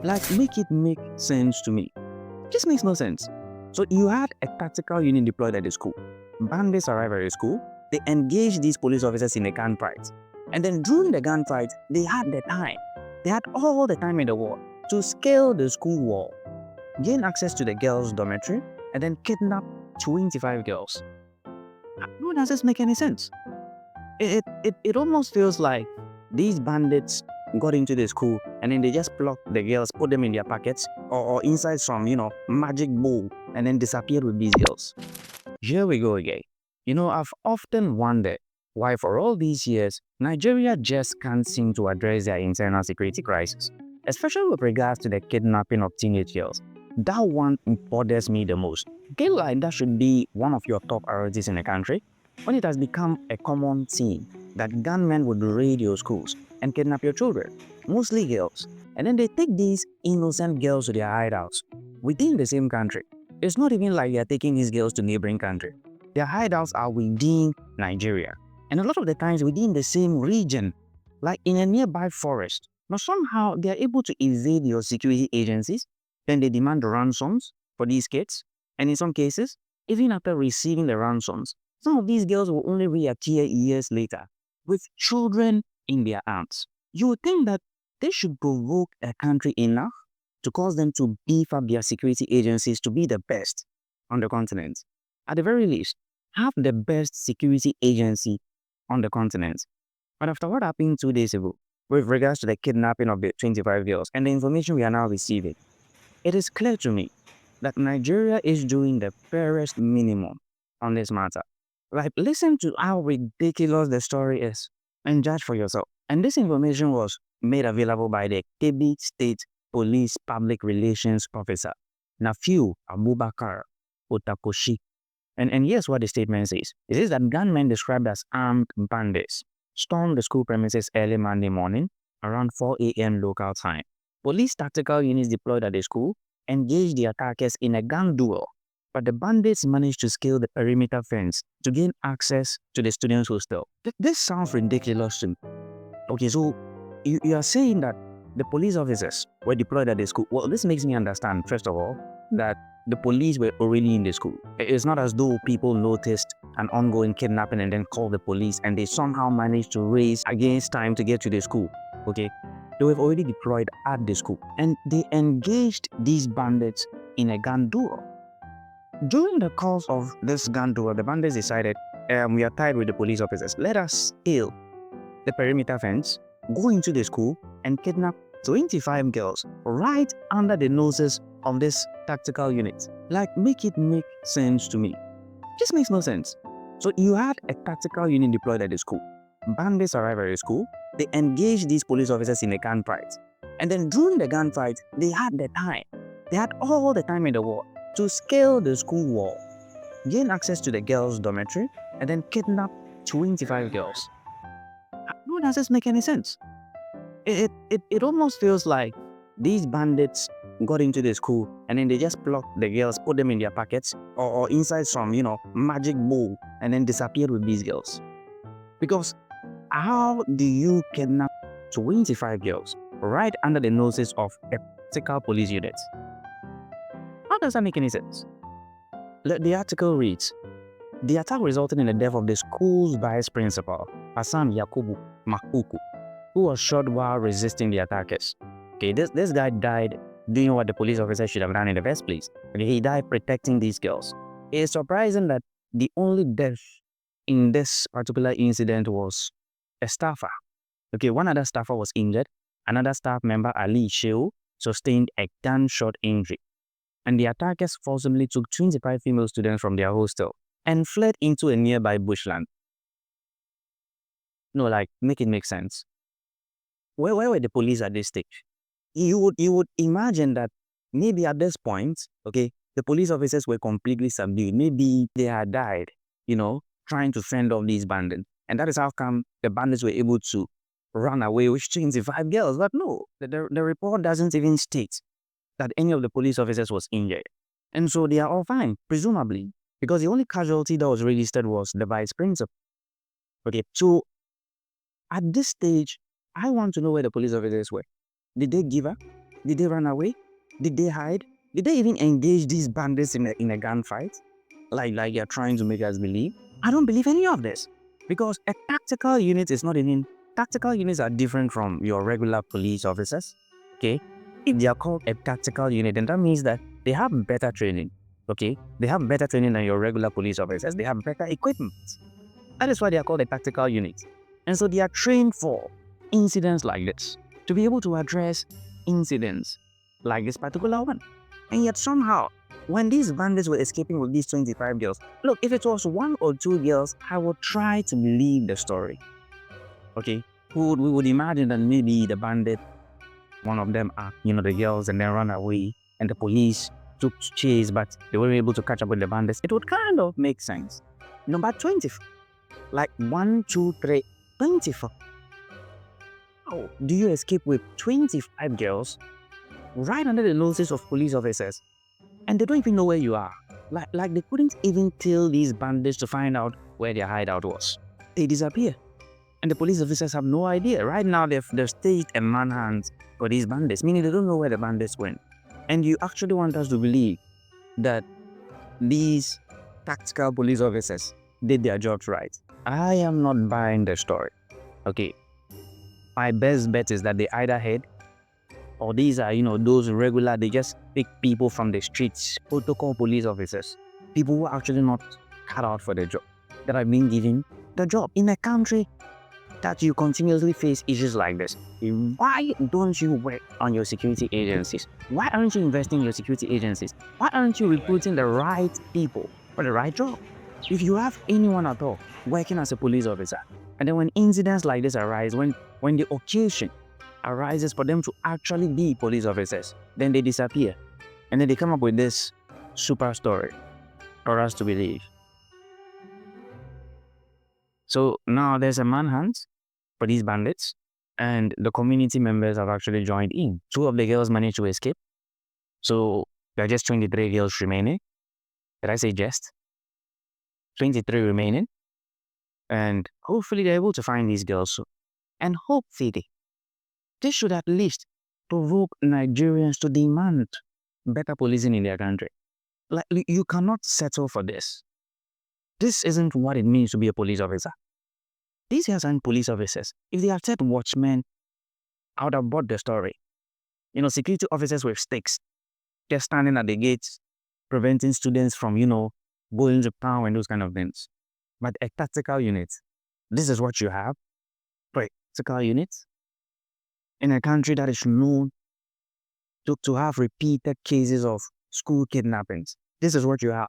Like, make it make sense to me. Just makes no sense. So you had a tactical unit deployed at the school. Bandits arrive at the school. They engage these police officers in a gunfight. And then during the gunfight, they had the time. They had all the time in the world to scale the school wall, gain access to the girls' dormitory, and then kidnap 25 girls. How does this make any sense? It almost feels like these bandits got into the school and then they just plucked the girls, put them in their pockets or inside some, magic bowl and then disappeared with these girls. Here we go again. I've often wondered why for all these years, Nigeria just can't seem to address their internal security crisis, especially with regards to the kidnapping of teenage girls. That one bothers me the most. Feel like that should be one of your top priorities in the country when it has become a common theme that gunmen would raid your schools and kidnap your children, mostly girls, and then they take these innocent girls to their hideouts within the same country. It's not even like they are taking these girls to neighboring country. Their hideouts are within Nigeria, and a lot of the times within the same region, like in a nearby forest. Now somehow they are able to evade your security agencies, then they demand ransoms for these kids, and in some cases, even after receiving the ransoms, some of these girls will only reappear years later with children in their arms. You would think that they should provoke a country enough to cause them to beef up their security agencies to be the best on the continent. At the very least, have the best security agency on the continent. But after what happened 2 days ago, with regards to the kidnapping of the 25 girls and the information we are now receiving, it is clear to me that Nigeria is doing the barest minimum on this matter. Like, listen to how ridiculous the story is and judge for yourself. And this information was made available by the Kebbi State Police Public Relations Officer, Nafiu Abubakar Otakoshi. And here's what the statement says. It says that gunmen described as armed bandits stormed the school premises early Monday morning around 4 a.m. local time. Police tactical units deployed at the school engaged the attackers in a gun duel, but the bandits managed to scale the perimeter fence to gain access to the students' hostel. This sounds ridiculous to me. Okay, so you are saying that the police officers were deployed at the school. Well, this makes me understand, first of all, that the police were already in the school. It's not as though people noticed an ongoing kidnapping and then called the police and they somehow managed to race against time to get to the school. Okay, they were already deployed at the school and they engaged these bandits in a gun duel. During the course of this gun duel, the bandits decided, we are tied with the police officers. Let us scale the perimeter fence, go into the school, and kidnap 25 girls right under the noses of this tactical unit. Like, make it make sense to me. Just makes no sense. So you had a tactical unit deployed at the school. Bandits arrive at the school. They engage these police officers in a gunfight. And then during the gunfight, they had the time. They had all the time in the world to scale the school wall, gain access to the girls' dormitory, and then kidnap 25 girls. How does this make any sense? It almost feels like these bandits got into the school and then they just plucked the girls, put them in their pockets or inside some, magic bowl and then disappeared with these girls. Because how do you kidnap 25 girls right under the noses of a tactical police unit? How does that make any sense? The article reads, the attack resulted in the death of the school's vice principal, Hassan Yakubu Makuku, who was shot while resisting the attackers. Okay, this guy died doing what the police officer should have done in the first place. Okay, he died protecting these girls. It is surprising that the only death in this particular incident was a staffer. Okay, one other staffer was injured. Another staff member, Ali Sheu, sustained a gunshot injury. And the attackers forcibly took 25 female students from their hostel and fled into a nearby bushland. No, like, make it make sense. Where were the police at this stage? You would imagine that maybe at this point, okay, the police officers were completely subdued. Maybe they had died, trying to fend off these bandits. And that is how come the bandits were able to run away with 25 girls. But no, the report doesn't even state that any of the police officers was injured. And so they are all fine, presumably, because the only casualty that was registered was the vice principal. Okay, so at this stage, I want to know where the police officers were. Did they give up? Did they run away? Did they hide? Did they even engage these bandits in a gunfight? Like you're trying to make us believe? I don't believe any of this. Because a tactical unit is not even tactical units are different from your regular police officers. Okay? If they are called a tactical unit, then that means that they have better training. Okay? They have better training than your regular police officers. They have better equipment. That is why they are called a tactical unit. And so they are trained for incidents like this, to be able to address incidents like this particular one. And yet somehow, when these bandits were escaping with these 25 girls, look, if it was 1 or 2 girls, I would try to believe the story. Okay? We would imagine that maybe the bandit, one of them are, the girls, and then run away, and the police took chase, but they weren't able to catch up with the bandits. It would kind of make sense. Number 20, like 1, 2, 3, 24. How do you escape with 25 girls right under the noses of police officers, and they don't even know where you are? Like they couldn't even tell these bandits to find out where their hideout was. They disappear, and the police officers have no idea. Right now, they've staged a manhunt for these bandits, meaning they don't know where the bandits went. And you actually want us to believe that these tactical police officers did their jobs right? I am not buying the story. Okay. My best bet is that they either hid, or these are, those regular, they just pick people from the streets, protocol police officers, people who are actually not cut out for the job, that are being given the job. In a country that you continuously face issues like this, why don't you work on your security agencies? Why aren't you investing in your security agencies? Why aren't you recruiting the right people for the right job? If you have anyone at all working as a police officer, and then when incidents like this arise, when the occasion arises for them to actually be police officers, then they disappear. And then they come up with this super story for us to believe. So now there's a manhunt for these bandits, and the community members have actually joined in. 2 of the girls managed to escape. So there are just 23 girls remaining. Did I say just? 23 remaining. And hopefully they're able to find these girls soon. And hopefully, this should at least provoke Nigerians to demand better policing in their country. Like, you cannot settle for this. This isn't what it means to be a police officer. These guys aren't police officers. If they had said watchmen, I would have bought the story. Security officers with sticks, just standing at the gates, preventing students from, going to town and those kind of things. But a tactical unit, this is what you have for a tactical unit in a country that is known to have repeated cases of school kidnappings. This is what you have.